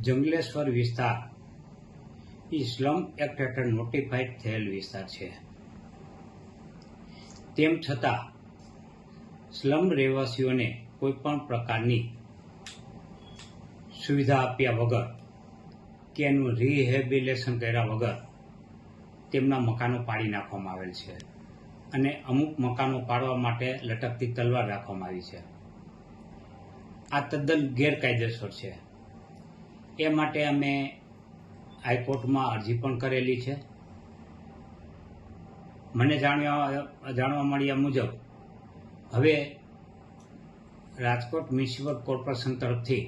જંગલેશ્વર વિસ્તાર એ slum act હેઠળ notified થયેલ વિસ્તાર છે. તેમ છતાં સ્લમ રહેવાસીઓને કોઈપણ પ્રકારની સુવિધા આપ્યા વગર કે એનું રિહેબિલિટેશન કર્યા વગર તેમના મકાનો પાડી નાખવામાં આવેલ છે અને અમુક મકાનો પાડવા માટે લટકતી તલવાર રાખવામાં આવી છે. આ તદ્દન ગેરકાયદેસર છે. એ માટે અમે હાઈકોર્ટમાં અરજી પણ કરેલી છે. મને જાણવા મળ્યા મુજબ હવે રાજકોટ મ્યુનિસિપલ કોર્પોરેશન તરફથી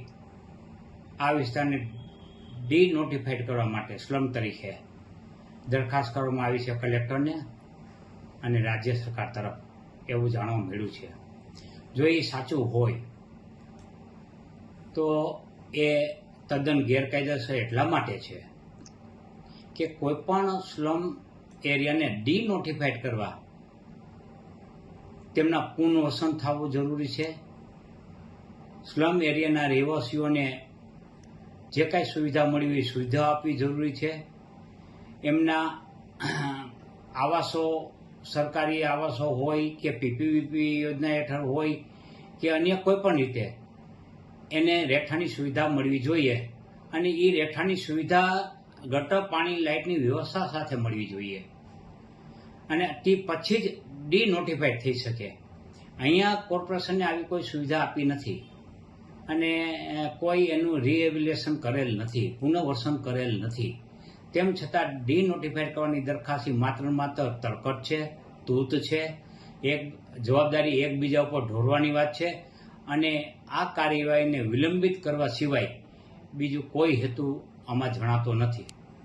આ વિસ્તારને ડીનોટિફાઈડ કરવા માટે સ્લમ તરીકે દરખાસ્ત કરવામાં આવી છે કલેક્ટરને અને રાજ્ય સરકાર તરફ, એવું જાણવા મળ્યું છે. જો એ સાચું હોય તો એ તદ્દન ગેરકાયદેસર એટલા માટે છે કે કોઈપણ સ્લમ એરિયાને ડીનોટિફાઈડ કરવા તેમના પુનર્વસન થવું જરૂરી છે. સ્લમ એરિયાના રહેવાસીઓને જે કાંઈ સુવિધા મળી હોય સુવિધા આપવી જરૂરી છે. એમના આવાસો, સરકારી આવાસો હોય કે પીપીવીપી યોજના હેઠળ હોય કે અન્ય કોઈ પણ રીતે એને રહેઠાણની સુવિધા મળવી જોઈએ અને એ રહેઠાણની સુવિધા ગટર, પાણી, લાઇટની વ્યવસ્થા સાથે મળવી જોઈએ અને તે પછી જ ડીનોટિફાઈડ થઈ શકે. અહીંયા કોર્પોરેશને આવી કોઈ સુવિધા આપી નથી અને કોઈ એનું રિહેબિલિટેશન કરેલ નથી, પુનર્વસન કરેલ નથી. તેમ છતાં ડીનોટિફાઈડ કરવાની દરખાસ્ત માત્ર તરકટ છે, તૂર્ત છે, એક જવાબદારી એકબીજા ઉપર ઢોરવાની વાત છે અને આ કાર્યવાહીને વિલંબિત કરવા સિવાય બીજું કોઈ હેતુ આમાં જણાતો નથી.